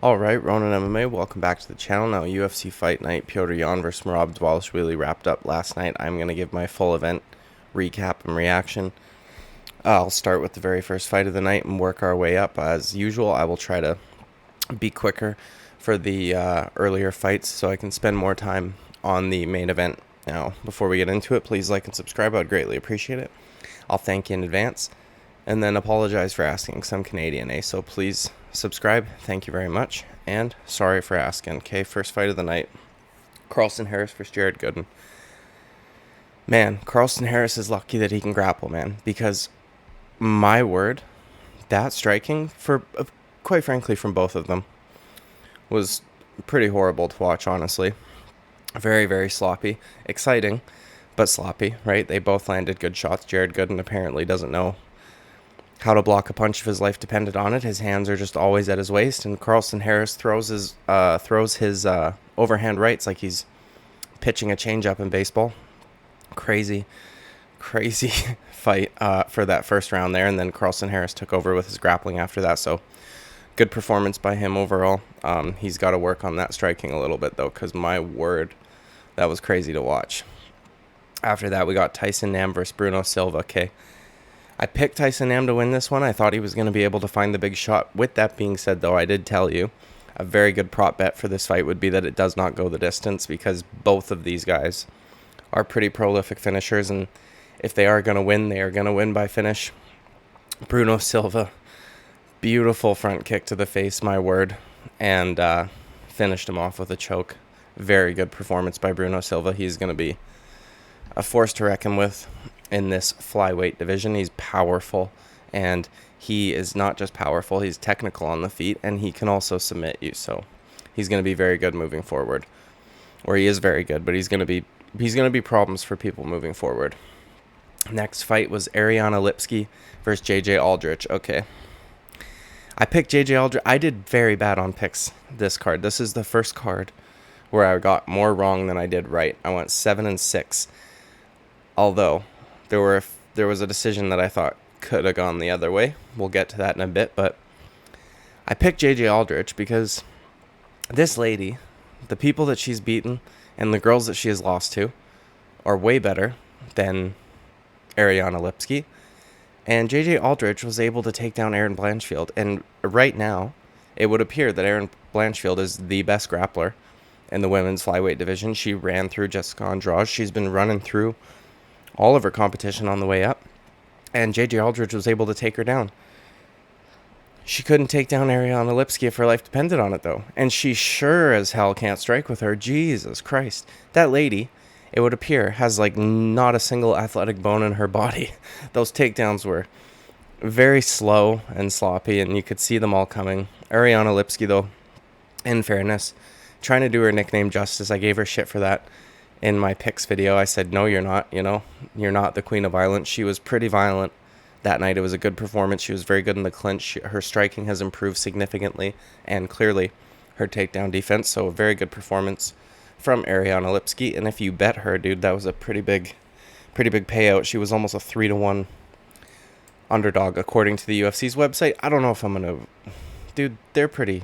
Alright, Ronan MMA, welcome back to the channel. Now, UFC Fight Night, Petr Yan versus Merab Dvalishvili wrapped up last night. I'm going to give my full event recap and reaction. I'll start with the very first fight of the night and work our way up. As usual, I will try to be quicker for the earlier fights so I can spend more time on the main event. Now, before we get into it, please like and subscribe. I would greatly appreciate it. I'll thank you in advance. And then apologize for asking because I'm Canadian, so please subscribe. Thank you very much. And sorry for asking. Okay, first fight of the night. Carlston Harris versus Jared Gooden. Man, Carlston Harris is lucky that he can grapple, man. Because, my word, that striking, for quite frankly, from both of them, was pretty horrible to watch, honestly. Very, very sloppy. Exciting, but sloppy, right? They both landed good shots. Jared Gooden apparently doesn't know how to block a punch if his life depended on it. His hands are just always at his waist, and Carlston Harris throws his overhand rights like he's pitching a changeup in baseball. Crazy fight for that first round there, and then Carlston Harris took over with his grappling after that. So good performance by him overall. He's got to work on that striking a little bit though, because my word, that was crazy to watch. After that, we got Tyson Nam versus Bruno Silva. Okay. I picked Tyson Nam to win this one. I thought he was going to be able to find the big shot. With that being said, though, I did tell you a very good prop bet for this fight would be that it does not go the distance, because both of these guys are pretty prolific finishers, and if they are going to win, they are going to win by finish. Bruno Silva, beautiful front kick to the face, my word, and finished him off with a choke. Very good performance by Bruno Silva. He's going to be a force to reckon with in this flyweight division. He's powerful, and he is not just powerful, he's technical on the feet, and he can also submit you. So he's going to be very good moving forward. Or he is very good, but he's going to be problems for people moving forward. Next fight was Ariane Lipski versus JJ Aldrich. Okay. I picked JJ Aldrich. I did very bad on picks this card. This is the first card where I got more wrong than I did right. I went 7-6. Although there was a decision that I thought could have gone the other way. We'll get to that in a bit, but I picked JJ Aldrich because this lady, the people that she's beaten and the girls that she has lost to are way better than Ariane Lipski. And JJ Aldrich was able to take down Erin Blanchfield. And right now, it would appear that Erin Blanchfield is the best grappler in the women's flyweight division. She ran through Jessica Andrade. She's been running through all of her competition on the way up, and JJ Aldrich was able to take her down. She couldn't take down Ariane Lipski if her life depended on it, though, and she sure as hell can't strike with her. Jesus Christ. That lady, it would appear, has like not a single athletic bone in her body. Those takedowns were very slow and sloppy, and you could see them all coming. Ariane Lipski, though, in fairness, trying to do her nickname justice. I gave her shit for that in my picks video. I said, no, you're not, you're not the queen of violence. She was pretty violent that night. It was a good performance. She was very good in the clinch. Her striking has improved significantly, and clearly her takedown defense. So a very good performance from Ariane Lipski. And if you bet her, dude, that was a pretty big payout. She was almost a 3-1 underdog according to the UFC's website. I don't know if I'm going to, dude, they're pretty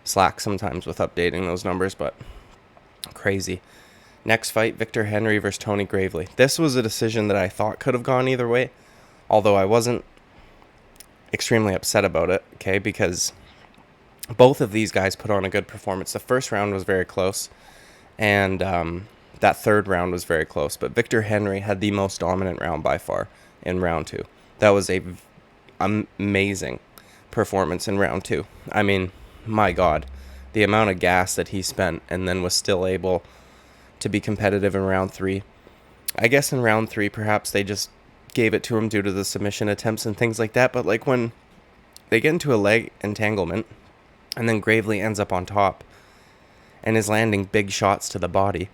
slack sometimes with updating those numbers, but crazy. Next fight, Victor Henry versus Tony Gravely. This was a decision that I thought could have gone either way, although I wasn't extremely upset about it, okay, because both of these guys put on a good performance. The first round was very close, and that third round was very close, but Victor Henry had the most dominant round by far in round 2. That was a amazing performance in round 2. I mean, my God, the amount of gas that he spent and then was still able to be competitive in round 3. I guess in round 3, perhaps they just gave it to him due to the submission attempts and things like that. But like when they get into a leg entanglement and then Gravely ends up on top and is landing big shots to the body,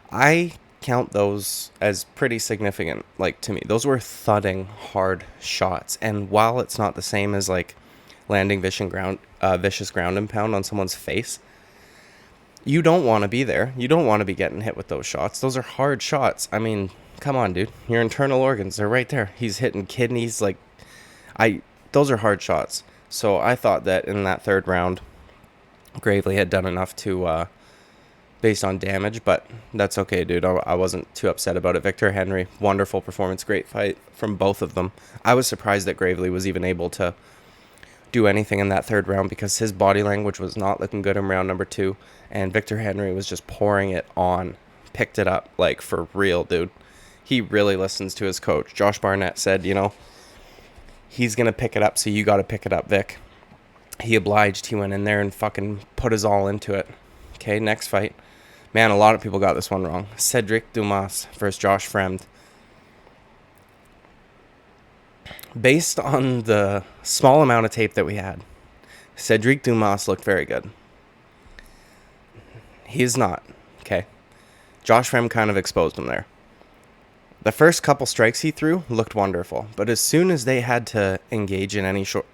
I count those as pretty significant. Like, to me, those were thudding hard shots. And while it's not the same as like landing vicious ground and pound on someone's face, you don't want to be there. You don't want to be getting hit with those shots. Those are hard shots. I mean, come on, dude. Your internal organs, they're right there. He's hitting kidneys. Those are hard shots. So I thought that in that third round, Gravely had done enough to, based on damage, but that's okay, dude. I wasn't too upset about it. Victor Henry, wonderful performance, great fight from both of them. I was surprised that Gravely was even able to do anything in that third round because his body language was not looking good in round number 2, and Victor Henry was just pouring it on, picked it up, like, for real, dude. He really listens to his coach. Josh Barnett said, he's going to pick it up, so you got to pick it up, Vic. He obliged. He went in there and fucking put his all into it. Okay, next fight. Man, a lot of people got this one wrong. Cedric Dumas versus Josh Fremd. Based on the small amount of tape that we had, Cedric Dumas looked very good. He is not, okay? Josh Fremd kind of exposed him there. The first couple strikes he threw looked wonderful, but as soon as they had to engage in any sort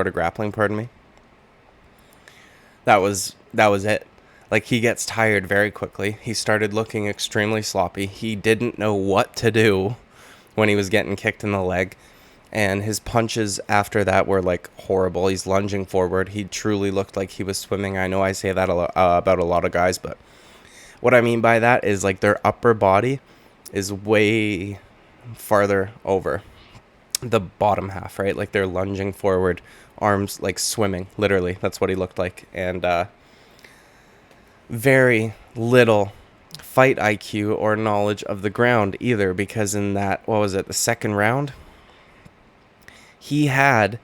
of grappling, that was it. Like, he gets tired very quickly. He started looking extremely sloppy. He didn't know what to do when he was getting kicked in the leg. And his punches after that were, like, horrible. He's lunging forward. He truly looked like he was swimming. I know I say that about a lot of guys, but what I mean by that is, like, their upper body is way farther over the bottom half, right? Like, they're lunging forward, arms, like, swimming. Literally, that's what he looked like. And, very little fight IQ or knowledge of the ground either, because in that, the second round, he had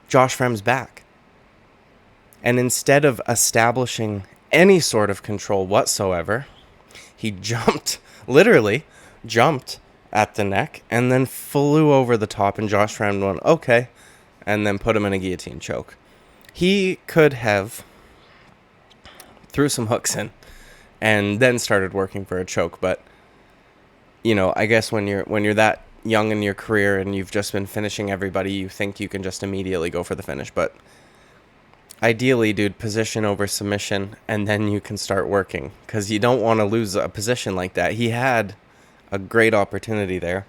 Josh Fremd's back. And instead of establishing any sort of control whatsoever, he literally jumped at the neck and then flew over the top, and Josh Fremd went, okay, and then put him in a guillotine choke. He could have threw some hooks in and then started working for a choke, but I guess when you're that young in your career and you've just been finishing everybody, you think you can just immediately go for the finish. But ideally, dude, position over submission, and then you can start working, because you don't want to lose a position like that. He had a great opportunity there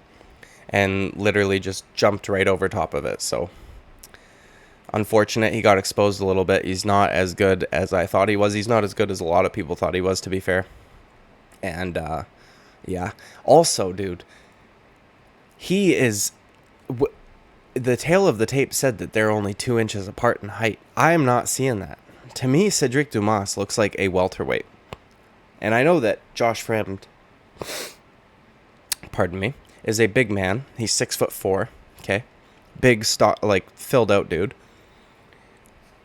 and literally just jumped right over top of it. So unfortunate, he got exposed a little bit. He's not as good as I thought he was. He's not as good as a lot of people thought he was, to be fair. And yeah, also, dude, he is the tail of the tape said that they're only 2 inches apart in height. I am not seeing that. To me, Cedric Dumas looks like a welterweight. And I know that Josh Fremd, is a big man. He's 6'4", okay? Big, like, filled out dude.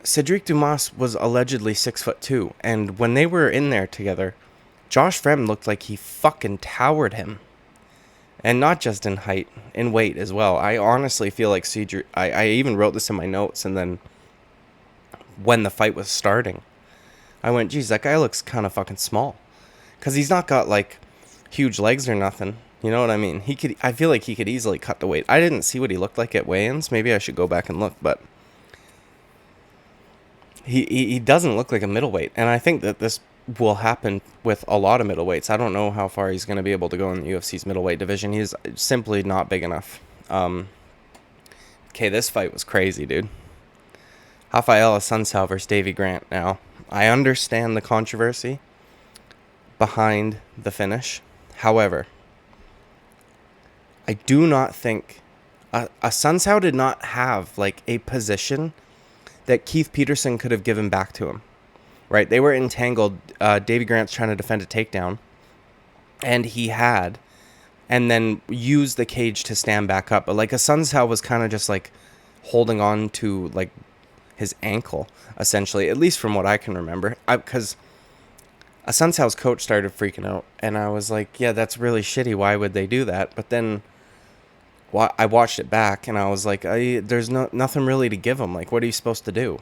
Cedric Dumas was allegedly 6'2", and when they were in there together, Josh Fremd looked like he fucking towered him. And not just in height, in weight as well. I honestly feel like Cedric... I even wrote this in my notes, and then when the fight was starting, I went, geez, that guy looks kind of fucking small. Because he's not got, like, huge legs or nothing. You know what I mean? I feel like he could easily cut the weight. I didn't see what he looked like at weigh-ins. Maybe I should go back and look, but he doesn't look like a middleweight. And I think that this will happen with a lot of middleweights. I don't know how far he's going to be able to go in the UFC's middleweight division. He's simply not big enough. Okay, this fight was crazy, dude. Rafael Assunção versus Davy Grant. Now, I understand the controversy behind the finish. However, I do not think Assunção did not have, like, a position that Keith Peterson could have given back to him. Right, they were entangled. Davy Grant's trying to defend a takedown, and he had, and then used the cage to stand back up. But, like, Assunção was kind of just, like, holding on to, like, his ankle, essentially, at least from what I can remember. Because Assunção's coach started freaking out, and I was like, yeah, that's really shitty. Why would they do that? But then I watched it back, and I was like, there's nothing really to give him. Like, what are you supposed to do?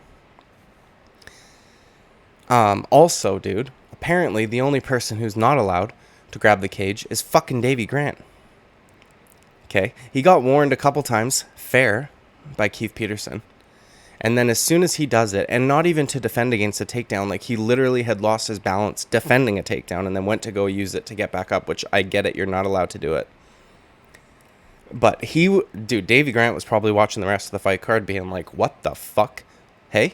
Also, dude, apparently the only person who's not allowed to grab the cage is fucking Davy Grant. Okay? He got warned a couple times, fair, by Keith Peterson. And then as soon as he does it, and not even to defend against a takedown, like, he literally had lost his balance defending a takedown and then went to go use it to get back up, which I get it, you're not allowed to do it. But Davy Grant was probably watching the rest of the fight card being like, what the fuck? Hey?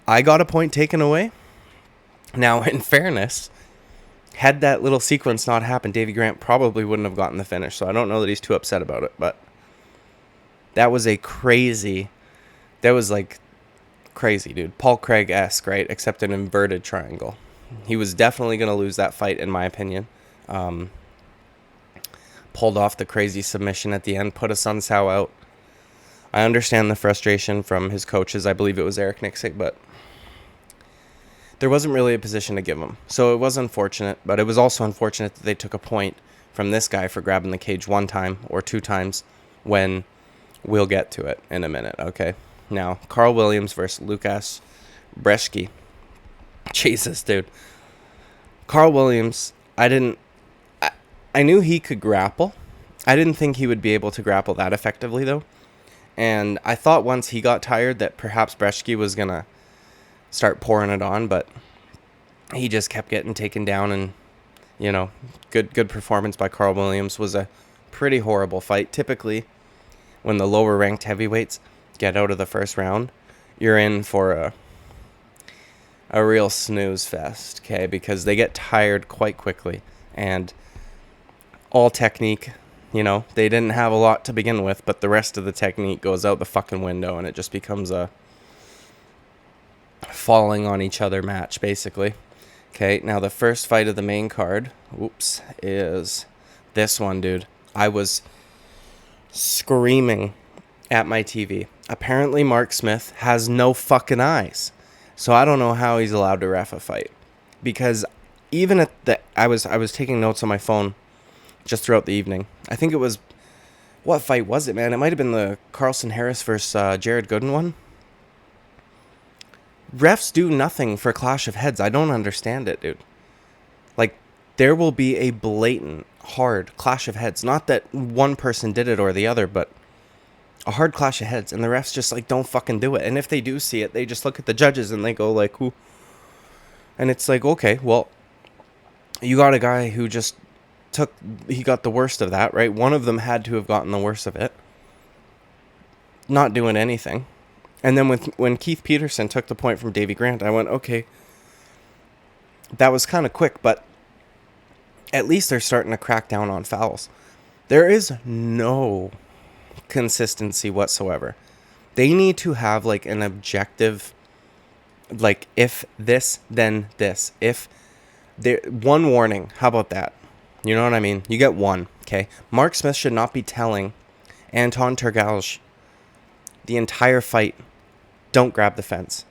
I got a point taken away. Now, in fairness, had that little sequence not happened, Davy Grant probably wouldn't have gotten the finish. So I don't know that he's too upset about it. But that was crazy, dude. Paul Craig-esque, right? Except an inverted triangle. He was definitely going to lose that fight, in my opinion. Pulled off the crazy submission at the end, put a Sun Sao out. I understand the frustration from his coaches. I believe it was Eric Nixick, but there wasn't really a position to give him. So it was unfortunate, but it was also unfortunate that they took a point from this guy for grabbing the cage one time or two times, when we'll get to it in a minute, okay? Now, Carl Williams versus Lukas Brzeski. Jesus, dude. Carl Williams, I knew he could grapple. I didn't think he would be able to grapple that effectively, though. And I thought once he got tired that perhaps Brzeski was going to start pouring it on, but he just kept getting taken down, and, good performance by Carl Williams. Was a pretty horrible fight. Typically, when the lower ranked heavyweights get out of the first round, you're in for a real snooze fest, okay? Because they get tired quite quickly, and all technique, they didn't have a lot to begin with, but the rest of the technique goes out the fucking window, and it just becomes a falling on each other match, basically. Okay, now the first fight of the main card, is this one, dude. I was screaming at my TV. Apparently Mark Smith has no fucking eyes. So I don't know how he's allowed to ref a fight. Because even at I was taking notes on my phone just throughout the evening. I think it was, what fight was it, man? It might have been the Carlson Harris versus Jared Gooden one. Refs do nothing for clash of heads. I don't understand it, dude. Like, there will be a blatant, hard clash of heads. Not that one person did it or the other, but a hard clash of heads. And the refs just, don't fucking do it. And if they do see it, they just look at the judges and they go, who? And it's like, okay, well, you got a guy who just he got the worst of that, right? One of them had to have gotten the worst of it. Not doing anything. And then when Keith Peterson took the point from Davy Grant, I went, okay, that was kind of quick, but at least they're starting to crack down on fouls. There is no consistency whatsoever. They need to have, an objective, if this, then this. If there, one warning, how about that? You know what I mean? You get one, okay? Mark Smith should not be telling Anton Turgalj the entire fight, don't grab the fence.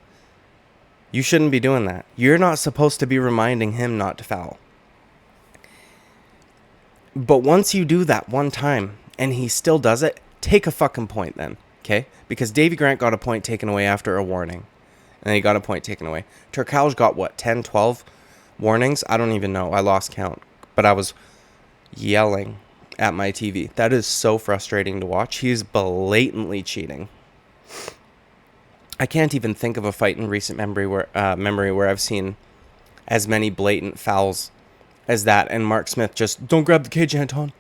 You shouldn't be doing that. You're not supposed to be reminding him not to foul. But once you do that one time and he still does it, take a fucking point then, okay? Because Davy Grant got a point taken away after a warning. And then he got a point taken away. Turkalj got, 10, 12 warnings? I don't even know. I lost count. But I was yelling at my TV. That is so frustrating to watch. He's blatantly cheating. I can't even think of a fight in recent memory where I've seen as many blatant fouls as that. And Mark Smith just, don't grab the cage, Anton.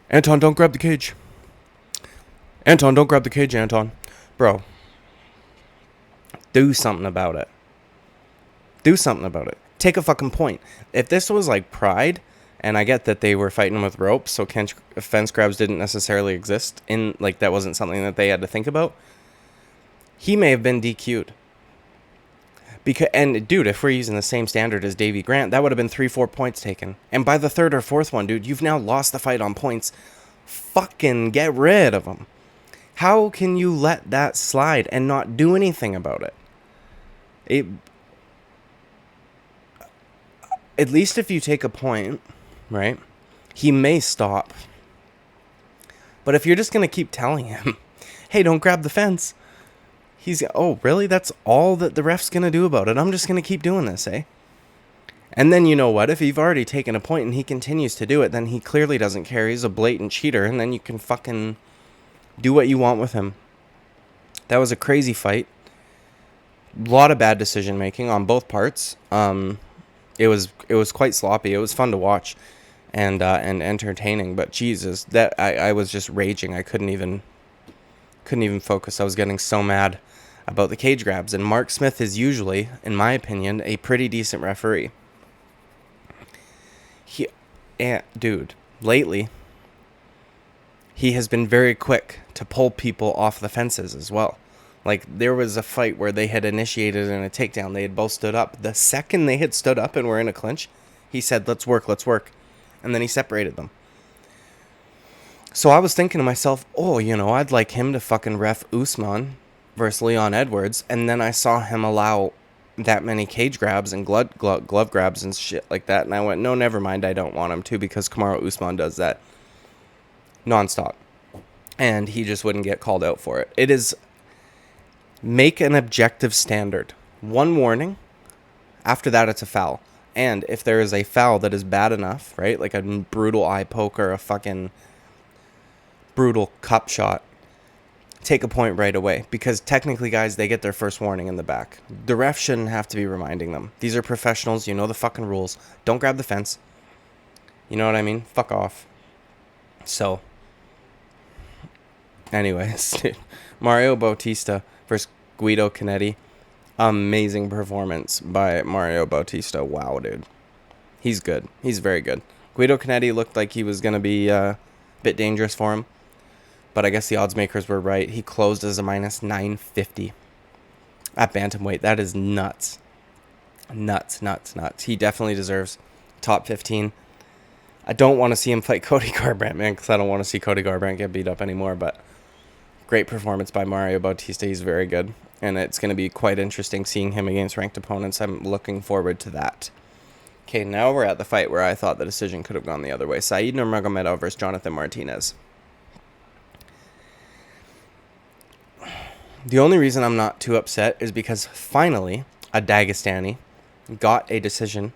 Anton, don't grab the cage. Anton, don't grab the cage, Anton. Bro, do something about it. Do something about it. Take a fucking point. If this was Pride, and I get that they were fighting with ropes, so fence grabs didn't necessarily exist, that wasn't something that they had to think about, he may have been DQ'd. And dude, if we're using the same standard as Davy Grant, that would have been 3-4 points taken. And by the third or fourth one, dude, you've now lost the fight on points. Fucking get rid of them. How can you let that slide and not do anything about it? At least if you take a point, right, he may stop. But if you're just going to keep telling him, hey, don't grab the fence, oh, really? That's all that the ref's going to do about it? I'm just going to keep doing this, eh? And then you know what? If you've already taken a point and he continues to do it, then he clearly doesn't care. He's a blatant cheater, and then you can fucking do what you want with him. That was a crazy fight. A lot of bad decision making on both parts. It was quite sloppy. It was fun to watch, and entertaining. But Jesus, that I was just raging. I couldn't even focus. I was getting so mad. about the cage grabs. And Mark Smith is usually, in my opinion, a pretty decent referee. Dude, lately, he has been very quick to pull people off the fences as well. Like, there was a fight where they had initiated in a takedown. They had both stood up. The second they had stood up and were in a clinch, he said, let's work. And then he separated them. So I was thinking to myself, I'd like him to fucking ref Usman versus Leon Edwards. And then I saw him allow that many cage grabs and glove grabs and shit like that. And I went, no, never mind. I don't want him to, because Kamaru Usman does that nonstop. And he just wouldn't get called out for it. It is, make an objective standard. One warning. After that, it's a foul. And if there is a foul that is bad enough, right, like a brutal eye poke or a fucking brutal cup shot, take a point right away. Because technically, guys, they get their first warning in the back. The ref shouldn't have to be reminding them. These are professionals. You know the fucking rules. Don't grab the fence. You know what I mean? Fuck off. So, anyways, Mario Bautista versus Guido Canetti. Amazing performance by Mario Bautista. Wow, dude. He's good. He's very good. Guido Canetti looked like he was going to be a bit dangerous for him. But I guess the odds makers were right. He closed as a minus 950 at bantamweight. That is nuts. Nuts. He definitely deserves top 15. I don't want to see him fight Cody Garbrandt, man, because I don't want to see Cody Garbrandt get beat up anymore. But great performance by Mario Bautista. He's very good. And it's going to be quite interesting seeing him against ranked opponents. I'm looking forward to that. Okay, now we're at the fight where I thought the decision could have gone the other way. Said Nurmagomedov versus Jonathan Martinez. The only reason I'm not too upset is because finally a Dagestani got a decision,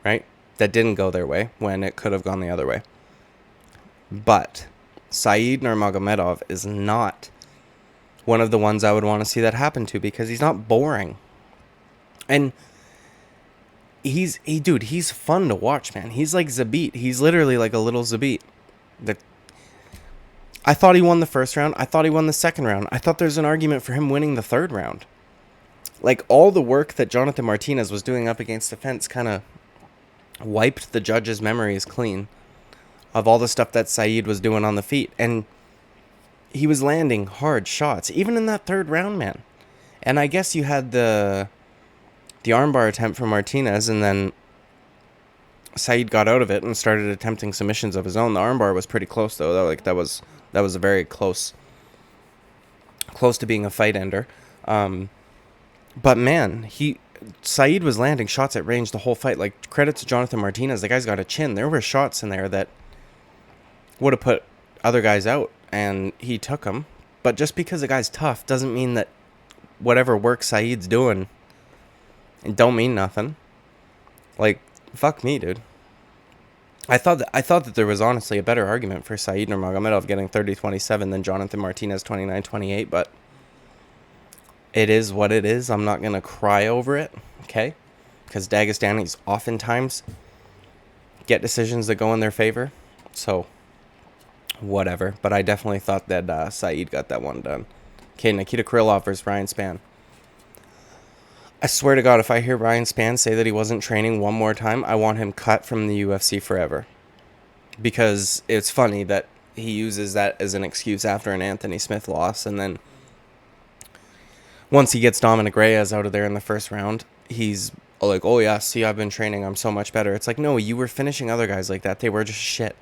right, that didn't go their way when it could have gone the other way. But Said Nurmagomedov is not one of the ones I would want to see that happen to, because he's not boring. And he's fun to watch, man. He's like Zabit. He's literally like a little Zabit. I thought he won the first round. I thought he won the second round. I thought there's an argument for him winning the third round. Like, all the work that Jonathan Martinez was doing up against the fence kind of wiped the judge's memories clean of all the stuff that Said was doing on the feet. And he was landing hard shots, even in that third round, man. And I guess you had the armbar attempt from Martinez, and then Said got out of it and started attempting submissions of his own. The armbar was pretty close, though. That was a very close to being a fight ender. But man, Said was landing shots at range the whole fight. Like, credit to Jonathan Martinez, the guy's got a chin. There were shots in there that would have put other guys out, and he took them. But just because the guy's tough doesn't mean that whatever work Said's doing, it don't mean nothing. Like, fuck me, dude. I thought that there was honestly a better argument for Said Nurmagomedov getting 30-27 than Jonathan Martinez 29-28, but it is what it is. I'm not going to cry over it, okay? Because Dagestanis oftentimes get decisions that go in their favor, so whatever. But I definitely thought that Said got that one done. Okay, Nikita Krylov versus Ryan Spann. I swear to God, if I hear Ryan Spann say that he wasn't training one more time, I want him cut from the UFC forever. Because it's funny that he uses that as an excuse after an Anthony Smith loss, and then once he gets Dominic Reyes out of there in the first round, he's like, oh yeah, see, I've been training, I'm so much better. It's like, no, you were finishing other guys like that. They were just shit.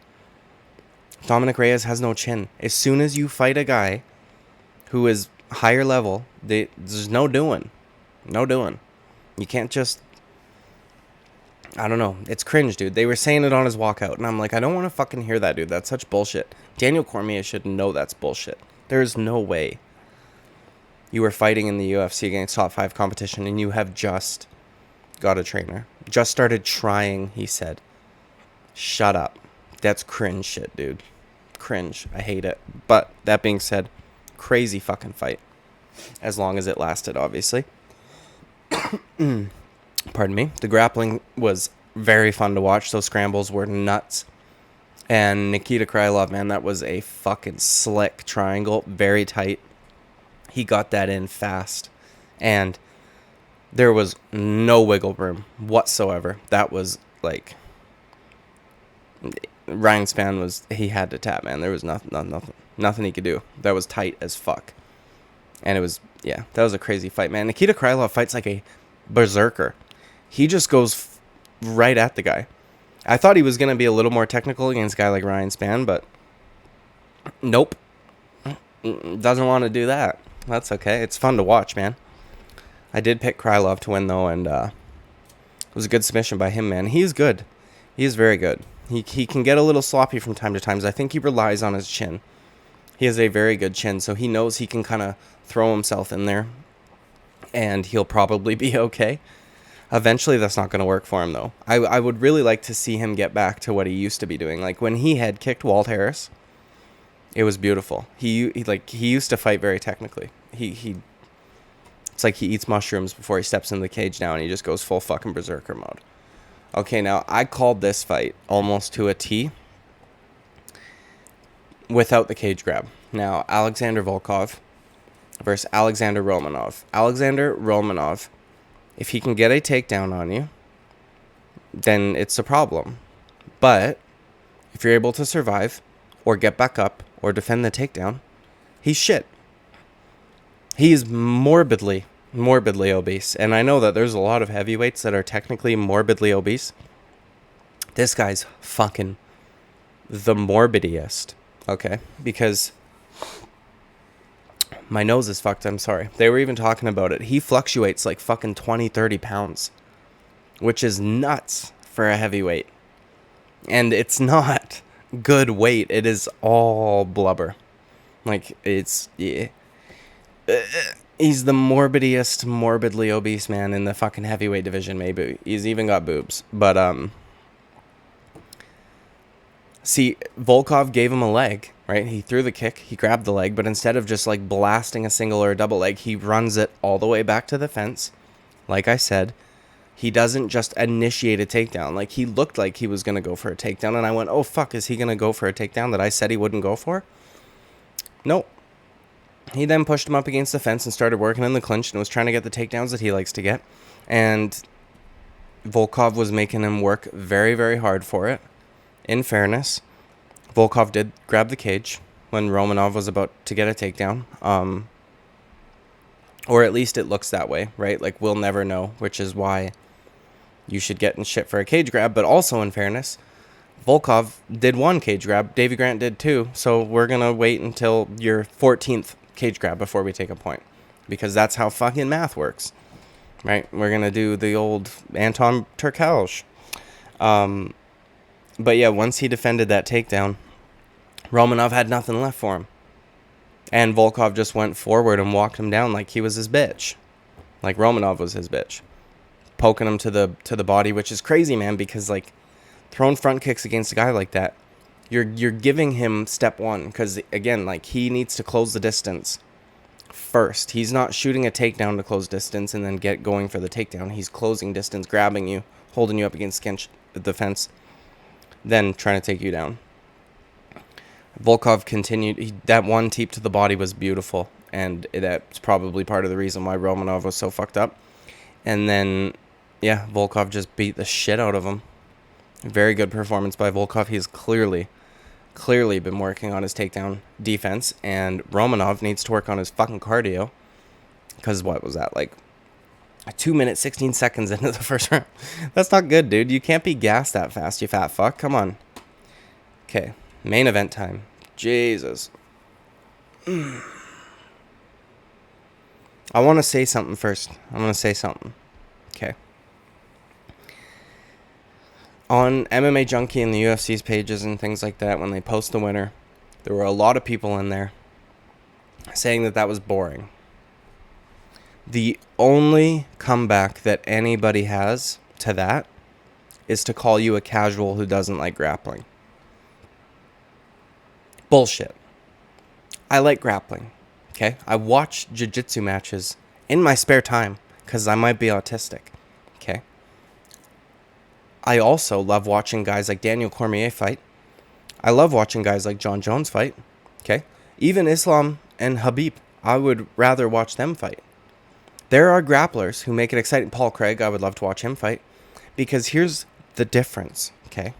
Dominic Reyes has no chin. As soon as you fight a guy who is higher level, there's no doing. No doing. You can't just, I don't know. It's cringe, dude. They were saying it on his walkout, and I'm like, I don't want to fucking hear that, dude. That's such bullshit. Daniel Cormier should know that's bullshit. There's no way you were fighting in the UFC against top 5 competition, and you have just got a trainer. Just started trying, he said. Shut up. That's cringe shit, dude. Cringe. I hate it. But that being said, crazy fucking fight. As long as it lasted, obviously. Pardon me. The grappling was very fun to watch. Those scrambles were nuts. And Nikita Krylov, man, that was a fucking slick triangle. Very tight. He got that in fast. And there was no wiggle room whatsoever. That was like, Ryan Spann he had to tap, man. There was nothing he could do. That was tight as fuck. And it was, yeah, that was a crazy fight, man. Nikita Krylov fights like a berserker. He just goes right at the guy. I thought he was going to be a little more technical against a guy like Ryan Spann, but nope. Doesn't want to do that. That's okay. It's fun to watch, man. I did pick Krylov to win, though, and it was a good submission by him, man. He's good. He is very good. He can get a little sloppy from time to time. I think he relies on his chin. He has a very good chin, so he knows he can kind of throw himself in there, and he'll probably be okay. Eventually, that's not going to work for him, though. I would really like to see him get back to what he used to be doing. Like, when he had kicked Walt Harris, it was beautiful. He used to fight very technically. It's like he eats mushrooms before he steps in the cage now, and he just goes full fucking berserker mode. Okay, now, I called this fight almost to a T without the cage grab. Now, Alexander Volkov versus Alexander Romanov. Alexander Romanov, if he can get a takedown on you, then it's a problem. But if you're able to survive or get back up or defend the takedown, he's shit. He's morbidly obese. And I know that there's a lot of heavyweights that are technically morbidly obese. This guy's fucking the morbidiest. Okay? Because my nose is fucked, I'm sorry. They were even talking about it. He fluctuates like fucking 20, 30 pounds. Which is nuts for a heavyweight. And it's not good weight. It is all blubber. Like, it's... yeah. He's the morbidly obese man in the fucking heavyweight division, maybe. He's even got boobs. But, see, Volkov gave him a leg, right? He threw the kick, he grabbed the leg, but instead of just, like, blasting a single or a double leg, he runs it all the way back to the fence. Like I said, he doesn't just initiate a takedown. Like, he looked like he was going to go for a takedown, and I went, oh, fuck, is he going to go for a takedown that I said he wouldn't go for? Nope. He then pushed him up against the fence and started working in the clinch and was trying to get the takedowns that he likes to get. And Volkov was making him work very, very hard for it. In fairness, Volkov did grab the cage when Romanov was about to get a takedown. Or at least it looks that way, right? Like, we'll never know, which is why you should get in shit for a cage grab. But also, in fairness, Volkov did one cage grab. Davey Grant did two. So we're going to wait until your 14th cage grab before we take a point, because that's how fucking math works, right? We're gonna do the old Anton Turkalj. But yeah, once he defended that takedown, Romanov had nothing left for him, and Volkov just went forward and walked him down like he was his bitch, like Romanov was his bitch, poking him to the body, which is crazy, man, because like throwing front kicks against a guy like that, You're giving him step one, because, again, like, he needs to close the distance first. He's not shooting a takedown to close distance and then get going for the takedown. He's closing distance, grabbing you, holding you up against the fence, then trying to take you down. Volkov continued. That one teep to the body was beautiful, and that's probably part of the reason why Romanov was so fucked up. And then, yeah, Volkov just beat the shit out of him. Very good performance by Volkov. He's clearly been working on his takedown defense, and Romanov needs to work on his fucking cardio, because what was that, like 2 minutes 16 seconds into the first round? That's not good, dude. You can't be gassed that fast, you fat fuck. Come on. Okay, main event time. Jesus. I want to say something first. I'm going to say something. Okay. On MMA Junkie and the UFC's pages and things like that, when they post the winner, there were a lot of people in there saying that was boring. The only comeback that anybody has to that is to call you a casual who doesn't like grappling. Bullshit. I like grappling, okay? I watch jiu-jitsu matches in my spare time because I might be autistic, okay? I also love watching guys like Daniel Cormier fight. I love watching guys like John Jones fight. Okay? Even Islam and Habib, I would rather watch them fight. There are grapplers who make it exciting. Paul Craig, I would love to watch him fight. Because here's the difference, okay?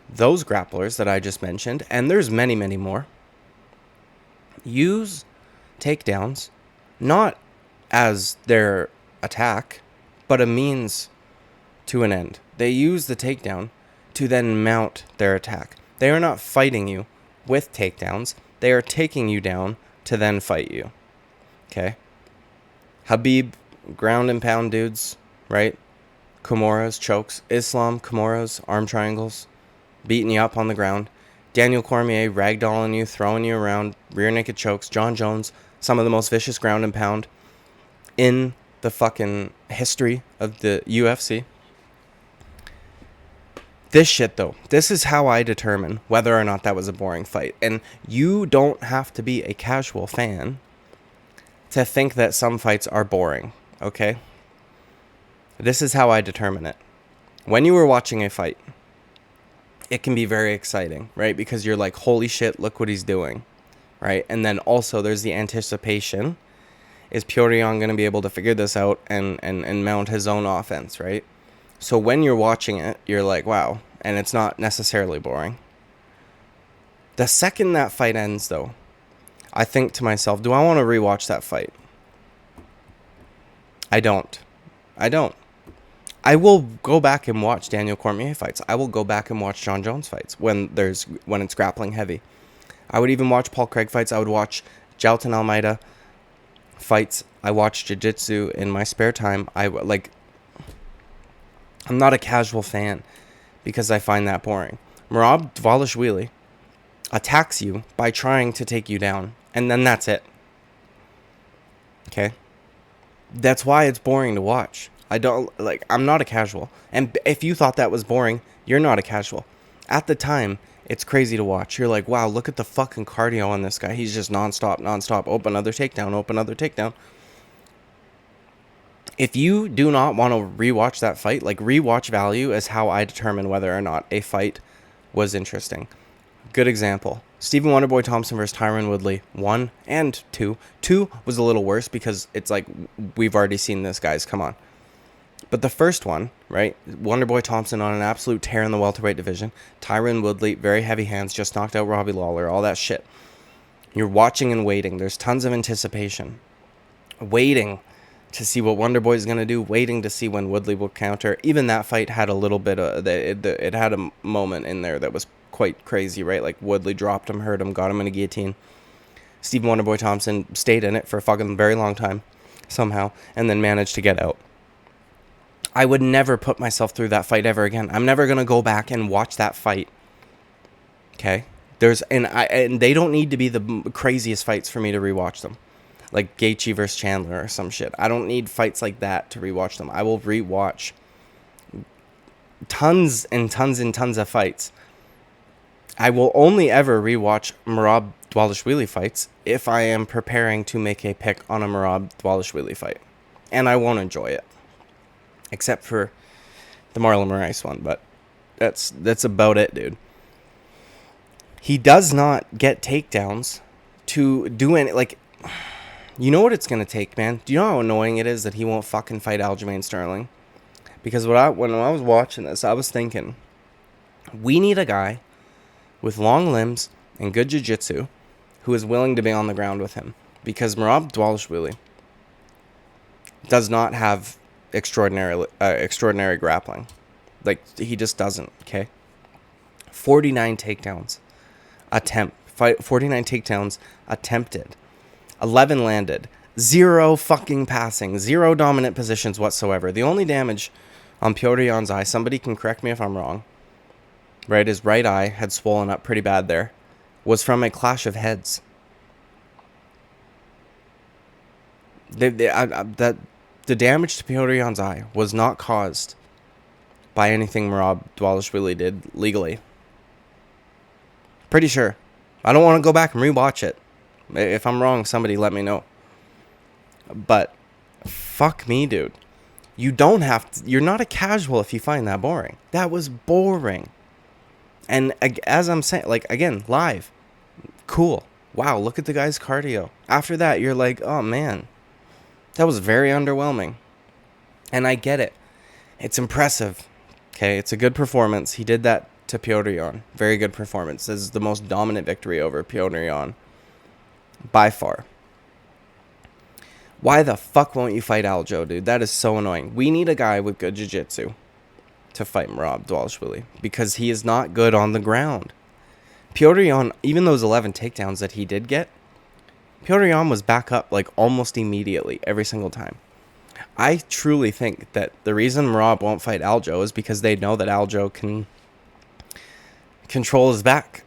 Those grapplers that I just mentioned, and there's many, many more, use takedowns not as their attack, but a means to an end. They use the takedown to then mount their attack. They are not fighting you with takedowns. They are taking you down to then fight you. Okay? Habib, ground and pound dudes, right? Kimuras, chokes. Islam, Kimuras, arm triangles, beating you up on the ground. Daniel Cormier, ragdolling you, throwing you around, rear naked chokes. John Jones, some of the most vicious ground and pound in the fucking history of the UFC. This shit, though, this is how I determine whether or not that was a boring fight. And you don't have to be a casual fan to think that some fights are boring, okay? This is how I determine it. When you were watching a fight, it can be very exciting, right? Because you're like, holy shit, look what he's doing, right? And then also there's the anticipation. Is Petr Yan going to be able to figure this out and mount his own offense, right? So when you're watching it, you're like, wow. And it's not necessarily boring. The second that fight ends, though, I think to myself, do I want to rewatch that fight? I don't. I will go back and watch Daniel Cormier fights. I will go back and watch John Jones fights when it's grappling heavy. I would even watch Paul Craig fights. I would watch Jailton Almeida fights. I watch jiu-jitsu in my spare time. I'm not a casual fan because I find that boring. Merab Dvalishvili attacks you by trying to take you down, and then that's it. Okay? That's why it's boring to watch. I'm not a casual. And if you thought that was boring, you're not a casual. At the time, it's crazy to watch. You're like, wow, look at the fucking cardio on this guy. He's just nonstop. Open another takedown. If you do not want to rewatch that fight, like rewatch value is how I determine whether or not a fight was interesting. Good example. Stephen Wonderboy Thompson versus Tyron Woodley 1 and 2. 2 was a little worse because it's like we've already seen this, guys. Come on. But the first one, right? Wonderboy Thompson on an absolute tear in the welterweight division. Tyron Woodley, very heavy hands, just knocked out Robbie Lawler, all that shit. You're watching and waiting. There's tons of anticipation. Waiting to see what Wonderboy's going to do, waiting to see when Woodley will counter. Even that fight had a little bit of... It had a moment in there that was quite crazy, right? Like Woodley dropped him, hurt him, got him in a guillotine. Stephen Wonderboy Thompson stayed in it for a fucking very long time, somehow, and then managed to get out. I would never put myself through that fight ever again. I'm never going to go back and watch that fight. Okay? And they don't need to be the craziest fights for me to rewatch them. Like Gaethje versus Chandler or some shit. I don't need fights like that to rewatch them. I will rewatch tons and tons and tons of fights. I will only ever rewatch Merab Dvalishvili fights if I am preparing to make a pick on a Merab Dvalishvili fight. And I won't enjoy it. Except for the Marlon Moraes one, but that's about it, dude. He does not get takedowns to do any, like, you know what it's going to take, man? Do you know how annoying it is that he won't fucking fight Aljamain Sterling? Because when I was watching this, I was thinking, we need a guy with long limbs and good jiu-jitsu who is willing to be on the ground with him. Because Merab Dvalishvili does not have extraordinary grappling. Like, he just doesn't, okay? 49 takedowns 49 takedowns attempted. 11 landed. 0 fucking passing. 0 dominant positions whatsoever. The only damage on Petr Yan's eye, somebody can correct me if I'm wrong, right, his right eye had swollen up pretty bad there, was from a clash of heads. The damage to Petr Yan's eye was not caused by anything Merab Dvalishvili did legally. Pretty sure. I don't want to go back and rewatch it. If I'm wrong, somebody let me know. But fuck me, dude. You don't have to, you're not a casual if you find that boring. That was boring. And as I'm saying, like, again, live. Cool. Wow, look at the guy's cardio. After that, you're like, oh man. That was very underwhelming. And I get it. It's impressive. Okay, it's a good performance. He did that to Petr Yan. Very good performance. This is the most dominant victory over Petr Yan by far. Why the fuck won't you fight Aljo, dude? That is so annoying. We need a guy with good jiu-jitsu to fight Merab Dvalishvili because he is not good on the ground. Petr Yan, even those 11 takedowns that he did get, Petr Yan was back up like almost immediately every single time. I truly think that the reason Merab won't fight Aljo is because they know that Aljo can control his back.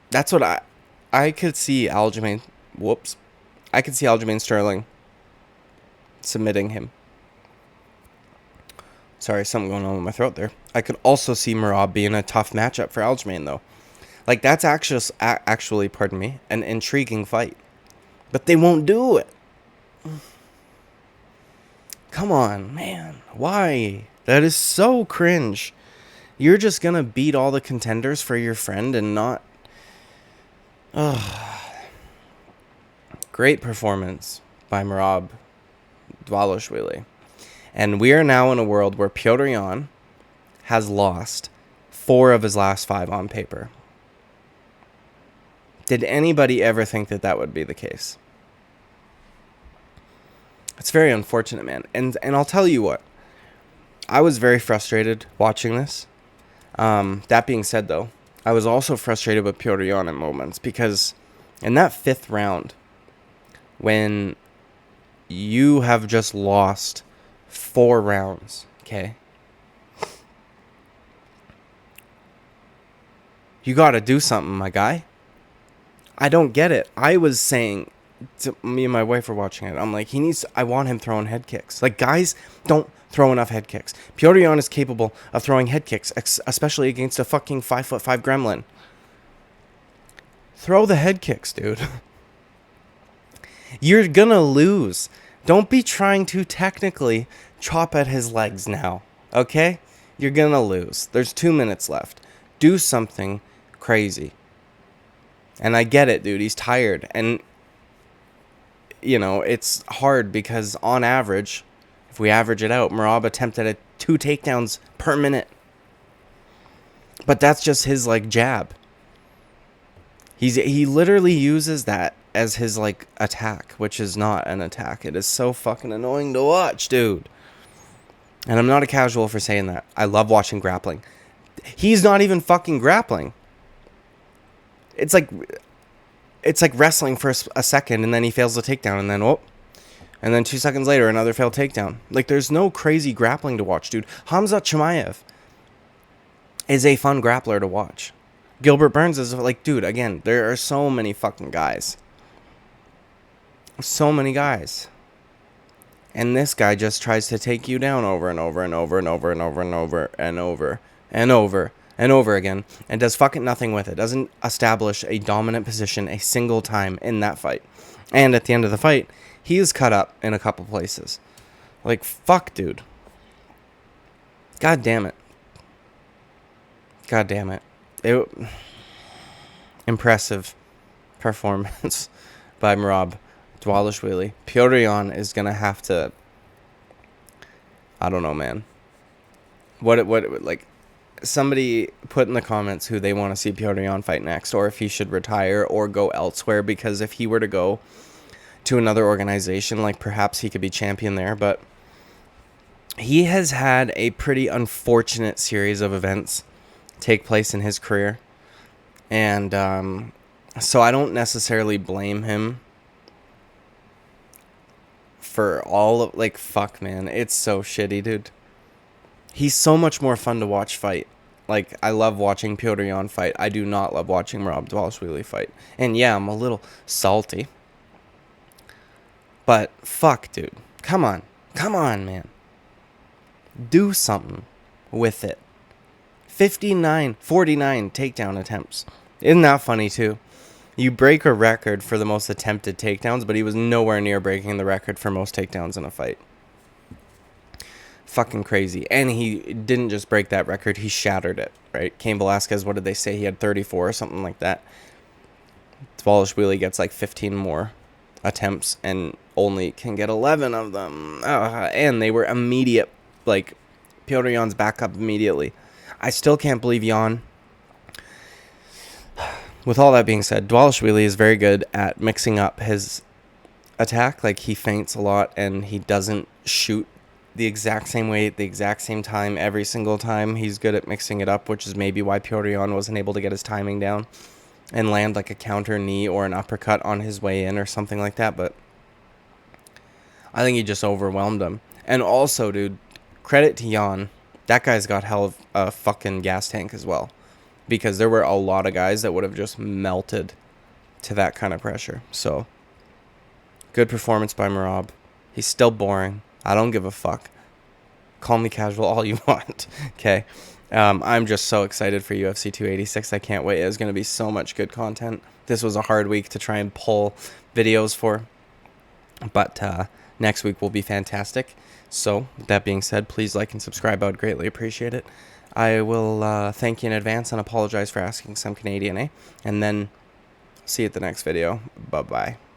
That's what I could see Aljamain. I could see Aljamain Sterling submitting him. Sorry, something going on with my throat there. I could also see Merab being a tough matchup for Aljamain, though. Like, that's actually, pardon me, an intriguing fight. But they won't do it. Come on, man. Why? That is so cringe. You're just going to beat all the contenders for your friend and not... Great performance by Merab Dvalishvili. And we are now in a world where Petr Yan has lost 4 of his last 5 on paper. Did anybody ever think that that would be the case? It's very unfortunate, man. And I'll tell you what. I was very frustrated watching this. That being said, though, I was also frustrated with Petr Yan at moments because in that 5th round, when you have just lost 4 rounds, okay? You got to do something, my guy. I don't get it. I was saying, me and my wife were watching it. I'm like, I want him throwing head kicks. Like, guys don't throw enough head kicks. Petr Yan is capable of throwing head kicks, especially against a fucking 5'5" gremlin. Throw the head kicks, dude. You're gonna lose. Don't be trying to technically chop at his legs now, okay? You're gonna lose. There's 2 minutes left. Do something crazy. And I get it, dude. He's tired. And, you know, it's hard because on average, if we average it out, Merab attempted 2 takedowns per minute. But that's just his, like, jab. He literally uses that as his, like, attack, which is not an attack. It is so fucking annoying to watch, dude. And I'm not a casual for saying that. I love watching grappling. He's not even fucking grappling. It's like wrestling for a second, and then he fails the takedown, and then, and then 2 seconds later, another failed takedown. Like, there's no crazy grappling to watch, dude. Khamzat Chimaev is a fun grappler to watch. Gilbert Burns is like, dude, again, there are so many fucking guys. So many guys. And this guy just tries to take you down over and over and over and over and over and over and over and over and over again and does fucking nothing with it. Doesn't establish a dominant position a single time in that fight. And at the end of the fight, he is cut up in a couple places. Like, fuck, dude. God damn it. God damn it. Impressive performance by Merab Dvalishvili. Petr Yan is going to have to... I don't know, man. What, like... Somebody put in the comments who they want to see Petr Yan fight next, or if he should retire or go elsewhere, because if he were to go to another organization, like, perhaps he could be champion there, but he has had a pretty unfortunate series of events take place in his career, and so I don't necessarily blame him for all of, like, fuck, man, it's so shitty, dude. He's so much more fun to watch fight. Like, I love watching Petr Yan fight. I do not love watching Merab Dvalishvili fight. And yeah, I'm a little salty. But fuck, dude. Come on. Come on, man. Do something with it. 49 takedown attempts. Isn't that funny, too? You break a record for the most attempted takedowns, but he was nowhere near breaking the record for most takedowns in a fight. Fucking crazy. And he didn't just break that record, he shattered it, right? Cain Velasquez, what did they say? He had 34 or something like that. Dvalishvili gets like 15 more. attempts and only can get 11 of them. And they were immediate, like, Petr Yan's back up immediately. I still can't believe Yan. With all that being said, Dvalishvili is very good at mixing up his attack. Like, he feints a lot, and he doesn't shoot the exact same way at the exact same time every single time. He's good at mixing it up, which is maybe why Petr Yan wasn't able to get his timing down and land like a counter knee or an uppercut on his way in or something like that. But I think he just overwhelmed him. And also, dude, credit to Yan. That guy's got hell of a fucking gas tank as well, because there were a lot of guys that would have just melted to that kind of pressure. So, good performance by Merab. He's still boring. I don't give a fuck. Call me casual all you want. Okay. I'm just so excited for UFC 286. I can't wait. There's going to be so much good content. This was a hard week to try and pull videos for, but next week will be fantastic. So, with that being said, please like and subscribe. I would greatly appreciate it. I will thank you in advance and apologize for asking some Canadian, eh? And then see you at the next video. Bye-bye.